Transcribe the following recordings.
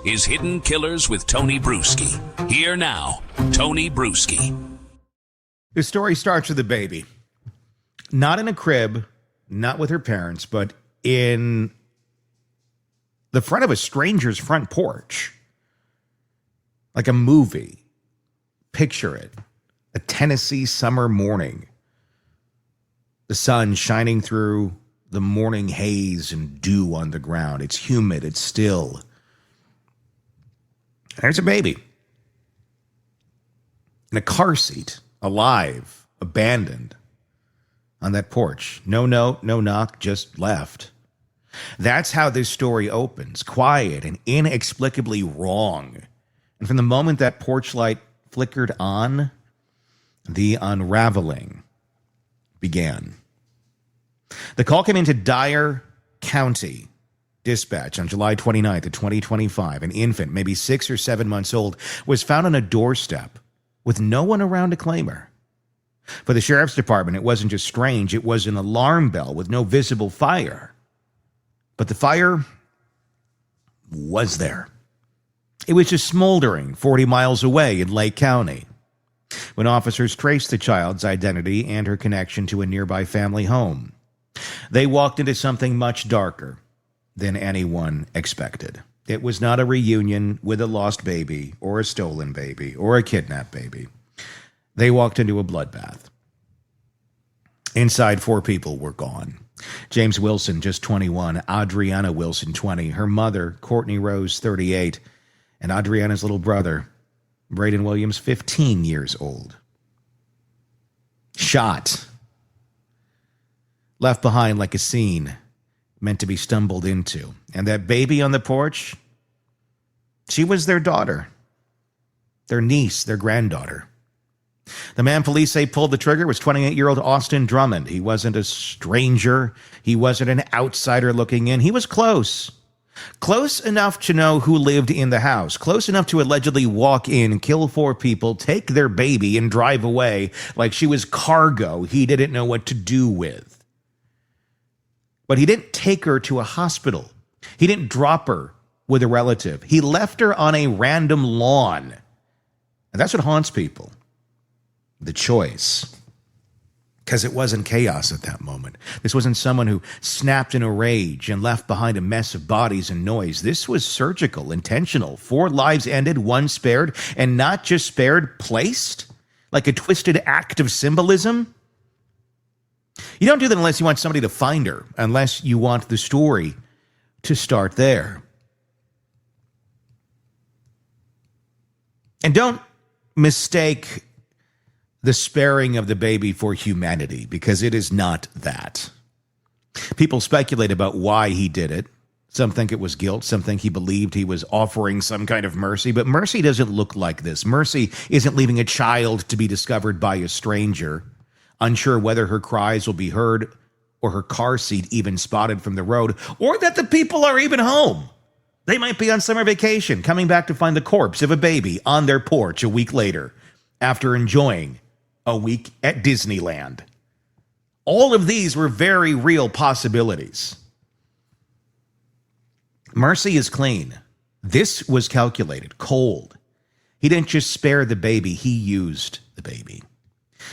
is Hidden Killers with Tony Brueski. Here now, Tony Brueski. The story starts with a baby. Not in a crib, not with her parents, but in the front of a stranger's front porch. Like a movie. Picture it. A Tennessee summer morning. The sun shining through the morning haze and dew on the ground. It's humid. It's still. There's a baby. In a car seat. Alive. Abandoned. On that porch. No note, no knock, just left. That's how this story opens. Quiet and inexplicably wrong. And from the moment that porch light flickered on, the unraveling began. The call came into Dyer County Dispatch on July 29th of 2025. An infant, maybe 6 or 7 months old, was found on a doorstep with no one around to claim her. For the sheriff's department, it wasn't just strange, it was an alarm bell with no visible fire. But the fire was there. It was just smoldering 40 miles away in Lake County. When officers traced the child's identity and her connection to a nearby family home, they walked into something much darker than anyone expected. It was not a reunion with a lost baby or a stolen baby or a kidnapped baby. They walked into a bloodbath. Inside, 4 people were gone. James Wilson, just 21. Adrianna Wilson, 20. Her mother, Cortney Rose, 38. And Adrianna's little brother, Braydon Williams, 15 years old. Shot. Left behind like a scene meant to be stumbled into. And that baby on the porch, she was their daughter. Their niece, their granddaughter. The man police say pulled the trigger was 28-year-old Austin Drummond. He wasn't a stranger. He wasn't an outsider looking in. He was close. Close enough to know who lived in the house. Close enough to allegedly walk in, kill 4 people, take their baby, and drive away like she was cargo he didn't know what to do with. But he didn't take her to a hospital. He didn't drop her with a relative. He left her on a random lawn. And that's what haunts people. The choice. Because it wasn't chaos at that moment. This wasn't someone who snapped in a rage and left behind a mess of bodies and noise. This was surgical, intentional. 4 lives ended, 1 spared, and not just spared, placed like a twisted act of symbolism. You don't do that unless you want somebody to find her, unless you want the story to start there. And don't mistake the sparing of the baby for humanity, because it is not that. People speculate about why he did it. Some think it was guilt. Some think he believed he was offering some kind of mercy. But mercy doesn't look like this. Mercy isn't leaving a child to be discovered by a stranger, unsure whether her cries will be heard or her car seat even spotted from the road, or that the people are even home. They might be on summer vacation, coming back to find the corpse of a baby on their porch a week later, after enjoying a week at Disneyland. All of these were very real possibilities. Mercy is clean. This was calculated, cold. He didn't just spare the baby, he used the baby.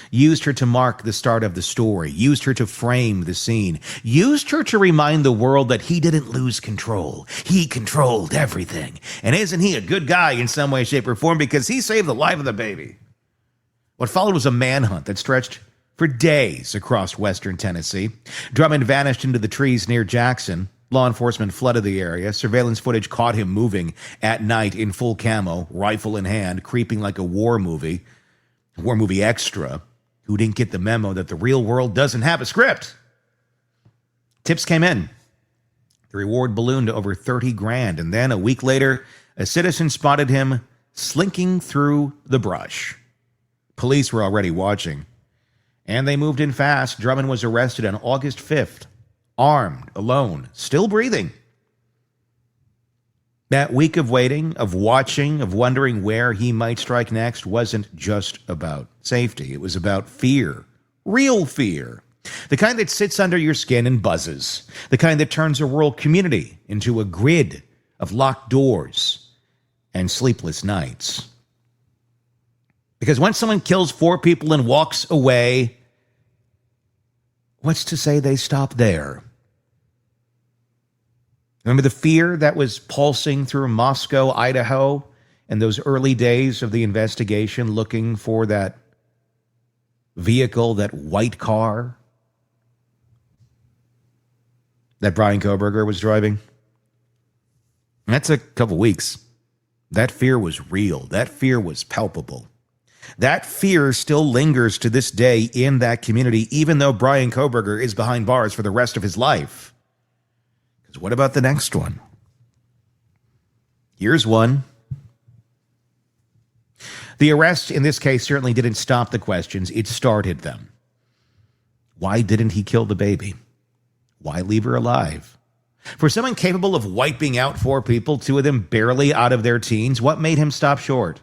Used her to mark the start of the story, used her to frame the scene, used her to remind the world that he didn't lose control. He controlled everything. And isn't he a good guy in some way, shape, or form, because he saved the life of the baby? What followed was a manhunt that stretched for days across western Tennessee. Drummond vanished into the trees near Jackson. Law enforcement flooded the area. Surveillance footage caught him moving at night in full camo, rifle in hand, creeping like a war movie extra who didn't get the memo that the real world doesn't have a script. Tips came in. The reward ballooned to over $30,000, and then a week later, a citizen spotted him slinking through the brush. Police were already watching, and they moved in fast. Drummond was arrested on August 5th, armed, alone, still breathing. That week of waiting, of watching, of wondering where he might strike next wasn't just about safety. It was about fear, real fear. The kind that sits under your skin and buzzes. The kind that turns a rural community into a grid of locked doors and sleepless nights. Because once someone kills 4 people and walks away, what's to say they stop there? Remember the fear that was pulsing through Moscow, Idaho, in those early days of the investigation, looking for that vehicle, that white car that Brian Kohberger was driving? And that's a couple weeks. That fear was real. That fear was palpable. That fear still lingers to this day in that community, even though Brian Kohberger is behind bars for the rest of his life. Because what about the next one? Here's one. The arrest in this case certainly didn't stop the questions. It started them. Why didn't he kill the baby? Why leave her alive? For someone capable of wiping out 4 people, 2 of them barely out of their teens, what made him stop short?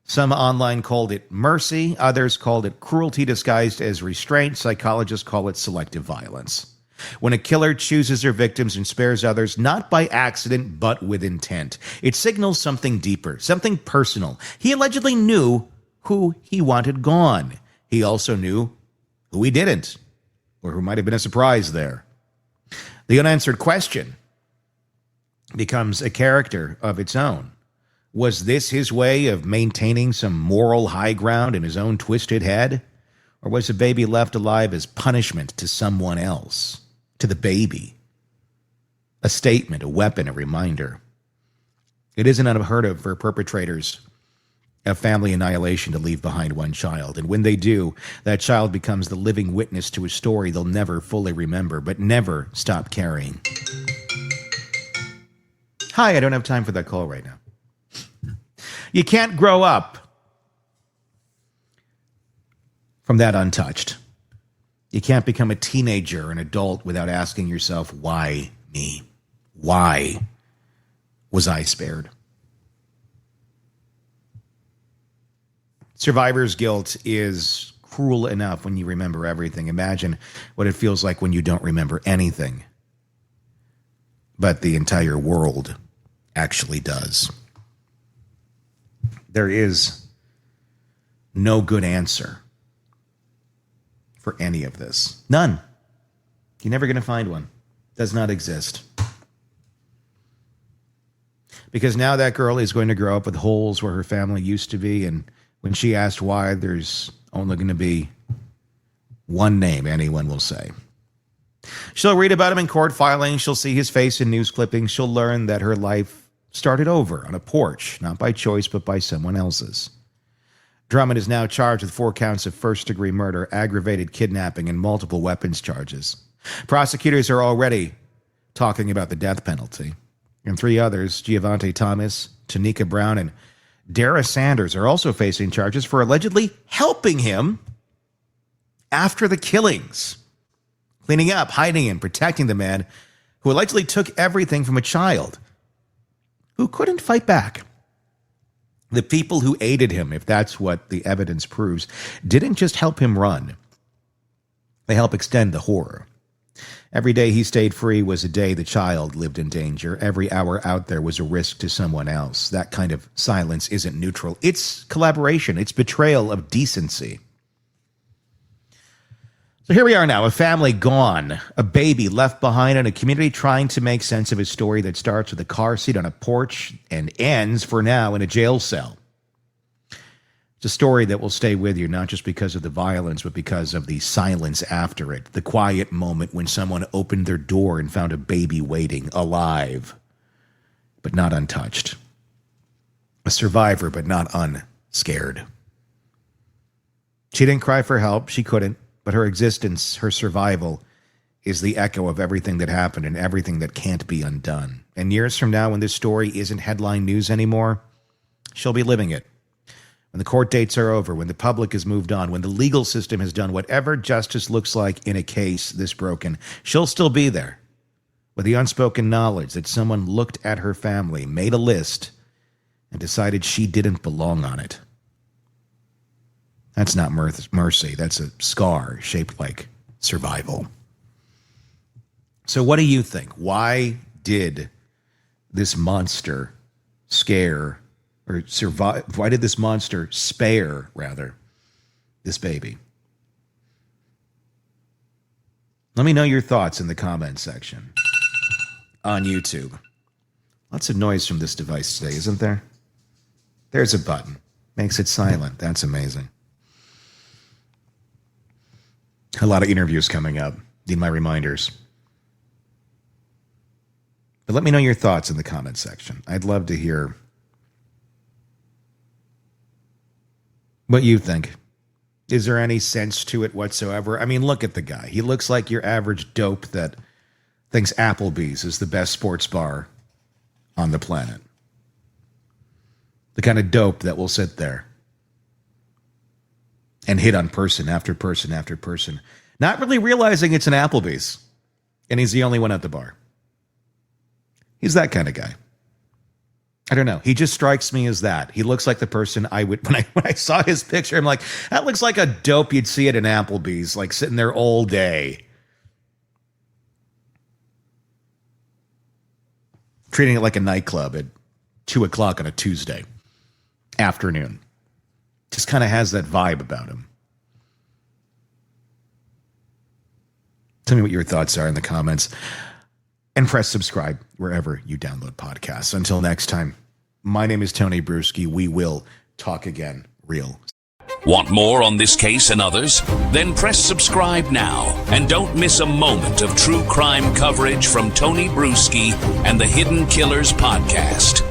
Some online called it mercy. Others called it cruelty disguised as restraint. Psychologists call it selective violence. When a killer chooses their victims and spares others, not by accident, but with intent, it signals something deeper, something personal. He allegedly knew who he wanted gone. He also knew who he didn't, or who might have been a surprise there. The unanswered question becomes a character of its own. Was this his way of maintaining some moral high ground in his own twisted head? Or was the baby left alive as punishment to someone else? To the baby? A statement, a weapon, a reminder. It isn't unheard of for perpetrators of family annihilation to leave behind one child. And when they do, that child becomes the living witness to a story they'll never fully remember, but never stop carrying. Hi, I don't have time for that call right now. You can't grow up from that untouched. You can't become a teenager, an adult, without asking yourself, why me? Why was I spared? Survivor's guilt is cruel enough when you remember everything. Imagine what it feels like when you don't remember anything, but the entire world actually does. There is no good answer for any of this. None. You're never going to find one. Does not exist. Because now that girl is going to grow up with holes where her family used to be, and when she asked why, there's only going to be one name anyone will say. She'll read about him in court filings. She'll see his face in news clippings. She'll learn that her life started over on a porch, not by choice, but by someone else's. Drummond is now charged with 4 counts of first-degree murder, aggravated kidnapping, and multiple weapons charges. Prosecutors are already talking about the death penalty. And 3 others, Giovanni Thomas, Tanika Brown, and Dara Sanders, are also facing charges for allegedly helping him after the killings, cleaning up, hiding, and protecting the man who allegedly took everything from a child who couldn't fight back. The people who aided him, if that's what the evidence proves, didn't just help him run. They help extend the horror. Every day he stayed free was a day the child lived in danger. Every hour out there was a risk to someone else. That kind of silence isn't neutral. It's collaboration. It's betrayal of decency. So here we are now, a family gone, a baby left behind, and a community trying to make sense of a story that starts with a car seat on a porch and ends, for now, in a jail cell. It's a story that will stay with you, not just because of the violence, but because of the silence after it, the quiet moment when someone opened their door and found a baby waiting, alive, but not untouched. A survivor, but not unscared. She didn't cry for help. She couldn't. But her existence, her survival, is the echo of everything that happened and everything that can't be undone. And years from now, when this story isn't headline news anymore, she'll be living it. When the court dates are over, when the public has moved on, when the legal system has done whatever justice looks like in a case this broken, she'll still be there with the unspoken knowledge that someone looked at her family, made a list, and decided she didn't belong on it. That's not mercy. That's a scar shaped like survival. So what do you think? Why did this monster scare or survive? Why did this monster spare, rather, this baby? Let me know your thoughts in the comment section on YouTube. Lots of noise from this device today, isn't there? There's a button. Makes it silent. That's amazing. A lot of interviews coming up. Need my reminders. But let me know your thoughts in the comment section. I'd love to hear what you think. Is there any sense to it whatsoever? I mean, look at the guy. He looks like your average dope that thinks Applebee's is the best sports bar on the planet. The kind of dope that will sit there and hit on person after person after person, not really realizing it's an Applebee's, and he's the only one at the bar. He's that kind of guy. I don't know. He just strikes me as that. He looks like the person I would, when I saw his picture, I'm like, that looks like a dope you'd see at an Applebee's, like sitting there all day. Treating it like a nightclub at 2 o'clock on a Tuesday afternoon. Just kind of has that vibe about him. Tell me what your thoughts are in the comments. And press subscribe wherever you download podcasts. Until next time, my name is Tony Brueski. We will talk again real. Want more on this case and others? Then press subscribe now and don't miss a moment of true crime coverage from Tony Brueski and the Hidden Killers podcast.